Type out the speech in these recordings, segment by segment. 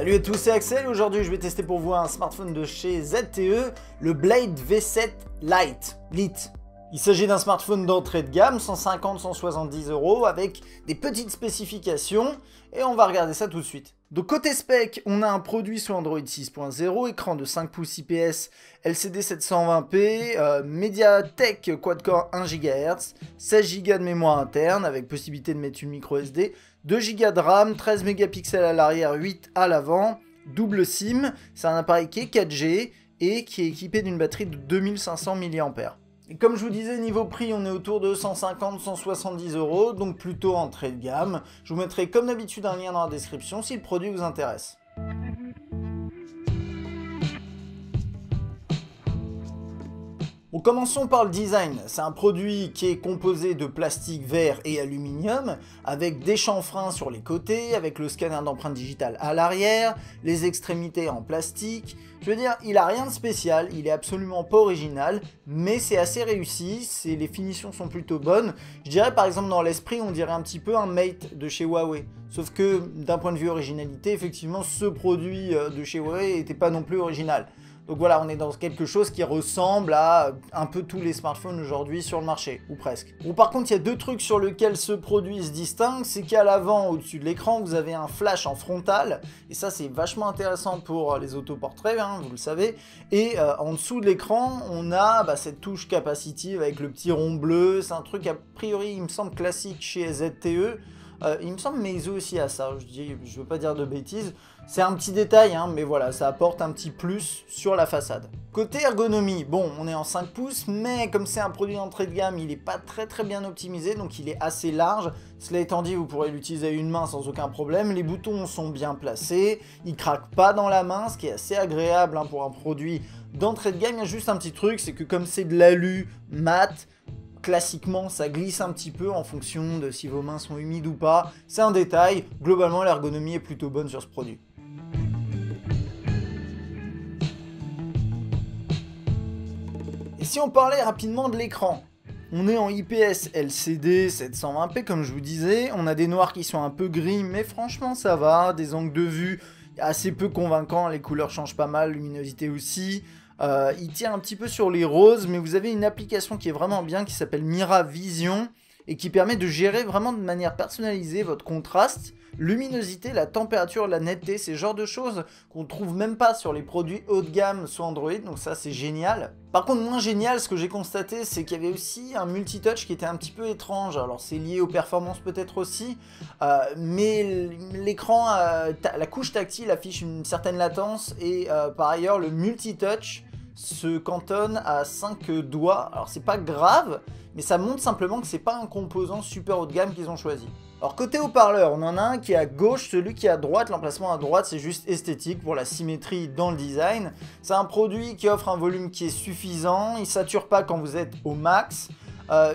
Salut à tous, c'est Axel et aujourd'hui je vais tester pour vous un smartphone de chez ZTE, le Blade V7 Lite. Il s'agit d'un smartphone d'entrée de gamme, 150-170 € avec des petites spécifications et on va regarder ça tout de suite. Donc côté spec, on a un produit sous Android 6.0, écran de 5 pouces IPS, LCD 720p, Mediatek quad-core 1 GHz, 16 Go de mémoire interne avec possibilité de mettre une micro SD, 2 Go de RAM, 13 mégapixels à l'arrière, 8 à l'avant, double SIM, c'est un appareil qui est 4G et qui est équipé d'une batterie de 2500 mAh. Et comme je vous disais, niveau prix, on est autour de 150-170 €, donc plutôt entrée de gamme. Je vous mettrai comme d'habitude un lien dans la description si le produit vous intéresse. Bon, commençons par le design. C'est un produit qui est composé de plastique, verre et aluminium, avec des chanfreins sur les côtés, avec le scanner d'empreinte digitale à l'arrière, les extrémités en plastique. Je veux dire, il a rien de spécial, il est absolument pas original, mais c'est assez réussi, les finitions sont plutôt bonnes. Je dirais par exemple dans l'esprit, on dirait un petit peu un Mate de chez Huawei. Sauf que d'un point de vue originalité, effectivement, ce produit de chez Huawei n'était pas non plus original. Donc voilà, on est dans quelque chose qui ressemble à un peu tous les smartphones aujourd'hui sur le marché, ou presque. Bon, par contre, il y a deux trucs sur lesquels ce produit se distingue, c'est qu'à l'avant, au-dessus de l'écran, vous avez un flash en frontal, et ça c'est vachement intéressant pour les autoportraits, hein, vous le savez, et en dessous de l'écran, on a cette touche capacitive avec le petit rond bleu, c'est un truc a priori, il me semble, classique chez ZTE. Il me semble Meizu aussi à ça, je veux pas dire de bêtises. C'est un petit détail, hein, mais voilà, ça apporte un petit plus sur la façade. Côté ergonomie, bon, on est en 5 pouces, mais comme c'est un produit d'entrée de gamme, il n'est pas très bien optimisé, donc il est assez large. Cela étant dit, vous pourrez l'utiliser à une main sans aucun problème. Les boutons sont bien placés, ils craquent pas dans la main, ce qui est assez agréable hein, pour un produit d'entrée de gamme. Il y a juste un petit truc, c'est que comme c'est de l'alu mat, classiquement, ça glisse un petit peu en fonction de si vos mains sont humides ou pas. C'est un détail. Globalement, l'ergonomie est plutôt bonne sur ce produit. Et si on parlait rapidement de l'écran, on est en IPS LCD 720p comme je vous disais. On a des noirs qui sont un peu gris, mais franchement ça va. Des angles de vue assez peu convaincants. Les couleurs changent pas mal, luminosité aussi. Il tire un petit peu sur les roses, mais vous avez une application qui est vraiment bien qui s'appelle Mira Vision et qui permet de gérer vraiment de manière personnalisée votre contraste, luminosité, la température, la netteté, ces genres de choses qu'on trouve même pas sur les produits haut de gamme sous Android, donc ça c'est génial. Par contre moins génial, ce que j'ai constaté, c'est qu'il y avait aussi un multitouch qui était un petit peu étrange. Alors c'est lié aux performances peut-être aussi, mais l'écran, la couche tactile affiche une certaine latence et par ailleurs le multitouch se cantonne à 5 doigts. Alors c'est pas grave, mais ça montre simplement que c'est pas un composant super haut de gamme qu'ils ont choisi. Alors côté haut-parleur, on en a un qui est à gauche, celui qui est à droite, l'emplacement à droite c'est juste esthétique pour la symétrie dans le design. C'est un produit qui offre un volume qui est suffisant, il sature pas quand vous êtes au max.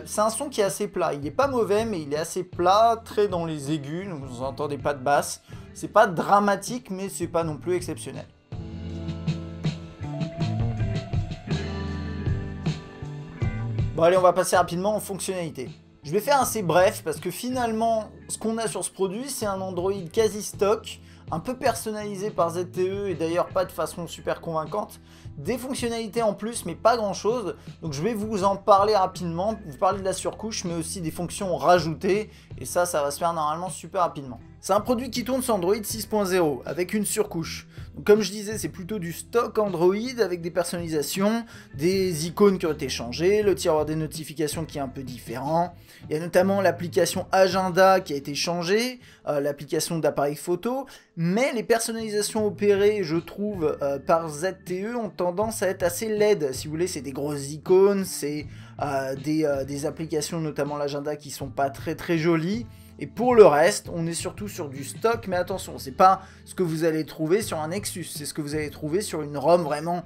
C'est un son qui est assez plat, il est pas mauvais mais il est assez plat, très dans les aigus, donc vous n'entendez pas de basse. C'est pas dramatique mais c'est pas non plus exceptionnel. Bon allez, on va passer rapidement aux fonctionnalités. Je vais faire assez bref parce que finalement, ce qu'on a sur ce produit, c'est un Android quasi stock, un peu personnalisé par ZTE et d'ailleurs pas de façon super convaincante. Des fonctionnalités en plus, mais pas grand chose. Donc je vais vous en parler rapidement, vous parler de la surcouche, mais aussi des fonctions rajoutées. Et ça va se faire normalement super rapidement. C'est un produit qui tourne sur Android 6.0 avec une surcouche. Donc, comme je disais, c'est plutôt du stock Android avec des personnalisations, des icônes qui ont été changées, le tiroir des notifications qui est un peu différent. Il y a notamment l'application Agenda qui a été changée, l'application d'appareil photo, mais les personnalisations opérées, je trouve, par ZTE ont tendance à être assez LED. Si vous voulez, c'est des grosses icônes, c'est des applications, notamment l'agenda, qui sont pas très jolies. Et pour le reste, on est surtout sur du stock, mais attention, c'est pas ce que vous allez trouver sur un Nexus, c'est ce que vous allez trouver sur une ROM vraiment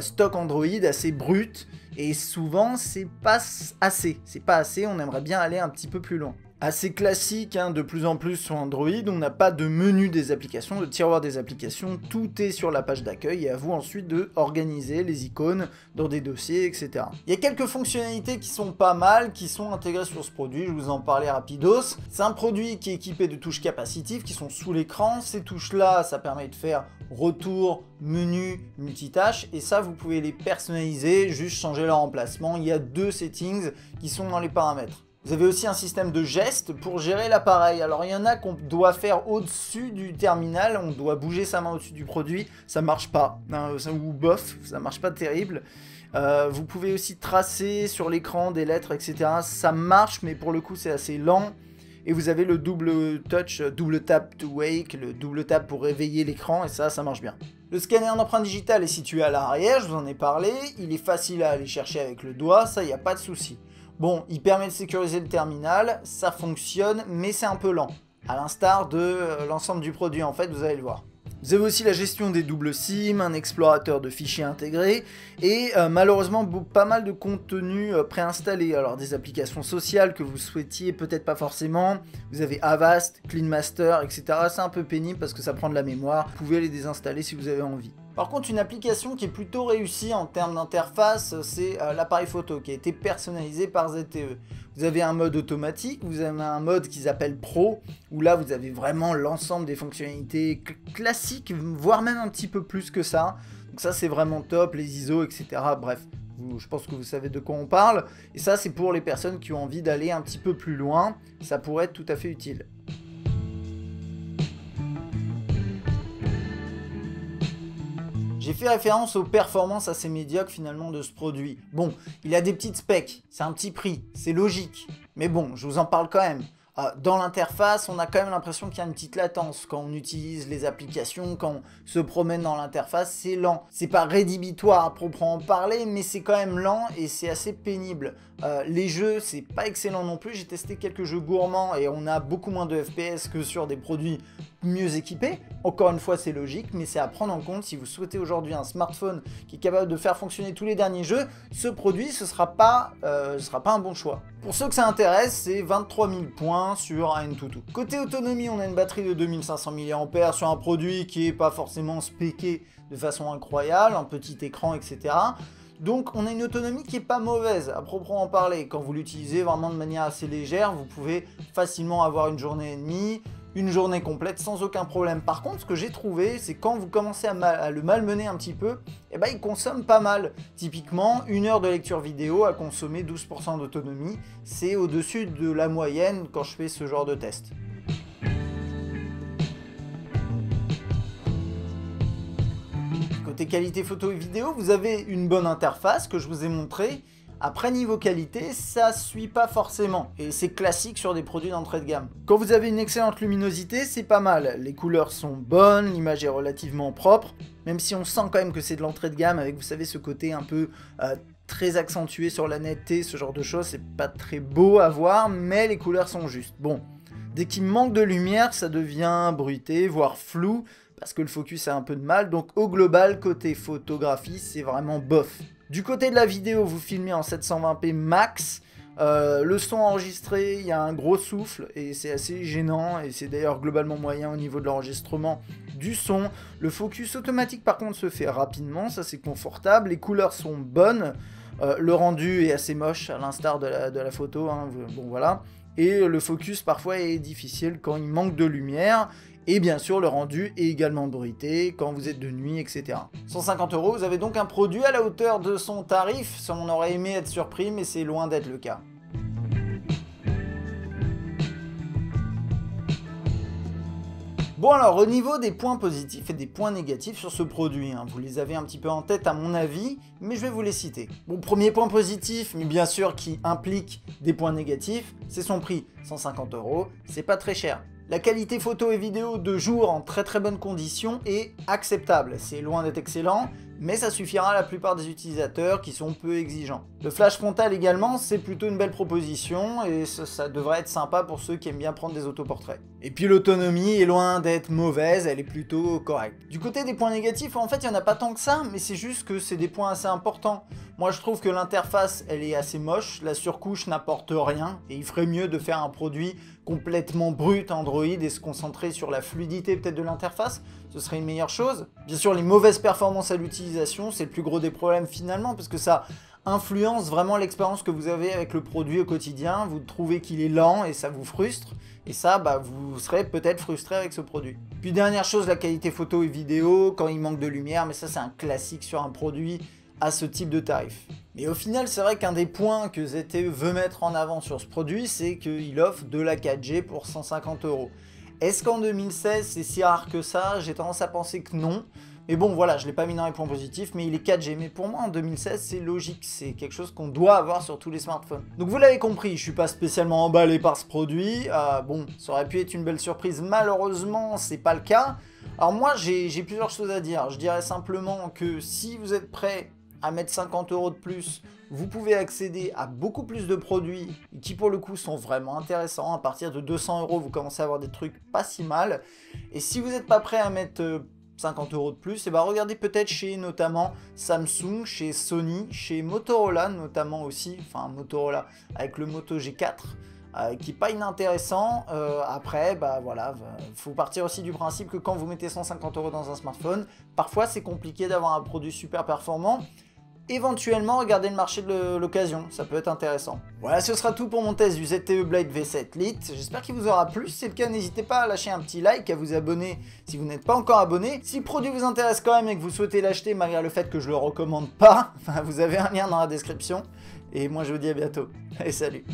stock Android assez brute, et souvent c'est pas assez, on aimerait bien aller un petit peu plus loin. Assez classique, hein, de plus en plus sur Android, on n'a pas de menu des applications, de tiroir des applications, tout est sur la page d'accueil et à vous ensuite de organiser les icônes dans des dossiers, etc. Il y a quelques fonctionnalités qui sont pas mal, qui sont intégrées sur ce produit, je vous en parlais rapidos. C'est un produit qui est équipé de touches capacitives qui sont sous l'écran, ces touches-là, ça permet de faire retour, menu, multitâche, et ça vous pouvez les personnaliser, juste changer leur emplacement. Il y a 2 settings qui sont dans les paramètres. Vous avez aussi un système de gestes pour gérer l'appareil. Alors il y en a qu'on doit faire au-dessus du terminal, on doit bouger sa main au-dessus du produit, ça marche pas, hein, ou bof, ça marche pas terrible. Vous pouvez aussi tracer sur l'écran des lettres, etc. Ça marche, mais pour le coup c'est assez lent. Et vous avez le double touch, double tap to wake, le double tap pour réveiller l'écran, et ça marche bien. Le scanner d'empreinte digitale est situé à l'arrière, je vous en ai parlé, il est facile à aller chercher avec le doigt, ça il n'y a pas de souci. Bon, il permet de sécuriser le terminal, ça fonctionne, mais c'est un peu lent. À l'instar de l'ensemble du produit, en fait, vous allez le voir. Vous avez aussi la gestion des doubles SIM, un explorateur de fichiers intégré, et malheureusement pas mal de contenu préinstallé. Alors des applications sociales que vous souhaitiez peut-être pas forcément. Vous avez Avast, Clean Master, etc. C'est un peu pénible parce que ça prend de la mémoire. Vous pouvez les désinstaller si vous avez envie. Par contre, une application qui est plutôt réussie en termes d'interface, c'est l'appareil photo qui a été personnalisé par ZTE. Vous avez un mode automatique, vous avez un mode qu'ils appellent Pro, où là vous avez vraiment l'ensemble des fonctionnalités classiques, voire même un petit peu plus que ça. Donc ça c'est vraiment top, les ISO, etc. Bref, je pense que vous savez de quoi on parle. Et ça c'est pour les personnes qui ont envie d'aller un petit peu plus loin, ça pourrait être tout à fait utile. J'ai fait référence aux performances assez médiocres finalement de ce produit. Bon, il a des petites specs, c'est un petit prix, c'est logique. Mais bon, je vous en parle quand même. Dans l'interface, on a quand même l'impression qu'il y a une petite latence. Quand on utilise les applications, quand on se promène dans l'interface, c'est lent. C'est pas rédhibitoire à proprement parler, mais c'est quand même lent et c'est assez pénible. Les jeux, c'est pas excellent non plus. J'ai testé quelques jeux gourmands et on a beaucoup moins de FPS que sur des produits mieux équipés. Encore une fois, c'est logique, mais c'est à prendre en compte. Si vous souhaitez aujourd'hui un smartphone qui est capable de faire fonctionner tous les derniers jeux, ce produit, ce sera pas un bon choix. Pour ceux que ça intéresse, c'est 23 000 points sur AnTuTu. Côté autonomie, on a une batterie de 2500 mAh sur un produit qui est pas forcément spéqué de façon incroyable, un petit écran, etc. Donc on a une autonomie qui est pas mauvaise à proprement parler. Quand vous l'utilisez vraiment de manière assez légère, vous pouvez facilement avoir une journée et demie, une journée complète sans aucun problème. Par contre, ce que j'ai trouvé, c'est quand vous commencez à le malmener un petit peu, eh ben, il consomme pas mal. Typiquement, 1 heure de lecture vidéo a consommé 12% d'autonomie. C'est au-dessus de la moyenne quand je fais ce genre de test. Côté qualité photo et vidéo, vous avez une bonne interface que je vous ai montré. Après, niveau qualité, ça suit pas forcément, et c'est classique sur des produits d'entrée de gamme. Quand vous avez une excellente luminosité, c'est pas mal. Les couleurs sont bonnes, l'image est relativement propre, même si on sent quand même que c'est de l'entrée de gamme, avec, vous savez, ce côté un peu très accentué sur la netteté, ce genre de choses, c'est pas très beau à voir, mais les couleurs sont justes. Bon, dès qu'il manque de lumière, ça devient bruité, voire flou, parce que le focus a un peu de mal, donc au global, côté photographie, c'est vraiment bof. Du côté de la vidéo, vous filmez en 720p max, le son enregistré, il y a un gros souffle et c'est assez gênant, et c'est d'ailleurs globalement moyen au niveau de l'enregistrement du son. Le focus automatique par contre se fait rapidement, ça c'est confortable, les couleurs sont bonnes, le rendu est assez moche à l'instar de la photo, hein, bon voilà. Et le focus parfois est difficile quand il manque de lumière. Et bien sûr, le rendu est également bruité quand vous êtes de nuit, etc. 150 €, vous avez donc un produit à la hauteur de son tarif. Ça, on aurait aimé être surpris, mais c'est loin d'être le cas. Bon alors, au niveau des points positifs et des points négatifs sur ce produit, hein, vous les avez un petit peu en tête à mon avis, mais je vais vous les citer. Bon, premier point positif, mais bien sûr qui implique des points négatifs, c'est son prix. 150 €, c'est pas très cher. La qualité photo et vidéo de jour en très bonnes conditions est acceptable. C'est loin d'être excellent, mais ça suffira à la plupart des utilisateurs qui sont peu exigeants. Le flash frontal également, c'est plutôt une belle proposition et ça devrait être sympa pour ceux qui aiment bien prendre des autoportraits. Et puis l'autonomie est loin d'être mauvaise, elle est plutôt correcte. Du côté des points négatifs, en fait, il n'y en a pas tant que ça, mais c'est juste que c'est des points assez importants. Moi, je trouve que l'interface, elle est assez moche, la surcouche n'apporte rien, et il ferait mieux de faire un produit complètement brut Android et se concentrer sur la fluidité peut-être de l'interface, ce serait une meilleure chose. Bien sûr, les mauvaises performances à l'utilisation, c'est le plus gros des problèmes finalement, parce que ça influence vraiment l'expérience que vous avez avec le produit au quotidien, vous trouvez qu'il est lent et ça vous frustre, et ça, vous serez peut-être frustré avec ce produit. Puis dernière chose, la qualité photo et vidéo, quand il manque de lumière, mais ça c'est un classique sur un produit à ce type de tarif. Mais au final, c'est vrai qu'un des points que ZTE veut mettre en avant sur ce produit, c'est qu'il offre de la 4G pour 150 €. Est-ce qu'en 2016, c'est si rare que ça? J'ai tendance à penser que non. Mais bon, voilà, je ne l'ai pas mis dans les points positifs, mais il est 4G. Mais pour moi, en 2016, c'est logique. C'est quelque chose qu'on doit avoir sur tous les smartphones. Donc vous l'avez compris, je ne suis pas spécialement emballé par ce produit. Bon, ça aurait pu être une belle surprise. Malheureusement, c'est pas le cas. Alors moi, j'ai plusieurs choses à dire. Je dirais simplement que si vous êtes prêt à mettre 50 € de plus, vous pouvez accéder à beaucoup plus de produits qui pour le coup sont vraiment intéressants. À partir de 200 €, vous commencez à avoir des trucs pas si mal. Et si vous n'êtes pas prêt à mettre 50 € de plus, et regardez peut-être chez notamment Samsung, chez Sony, chez Motorola notamment aussi, enfin Motorola avec le Moto G4, qui est pas inintéressant. Après, voilà, faut partir aussi du principe que quand vous mettez 150 € dans un smartphone, parfois c'est compliqué d'avoir un produit super performant. Éventuellement, regardez le marché de l'occasion, ça peut être intéressant. Voilà, ce sera tout pour mon test du ZTE Blade V7 Lite. J'espère qu'il vous aura plu. Si c'est le cas, n'hésitez pas à lâcher un petit like, à vous abonner si vous n'êtes pas encore abonné. Si le produit vous intéresse quand même et que vous souhaitez l'acheter malgré le fait que je le recommande pas, vous avez un lien dans la description. Et moi, je vous dis à bientôt. Allez, salut!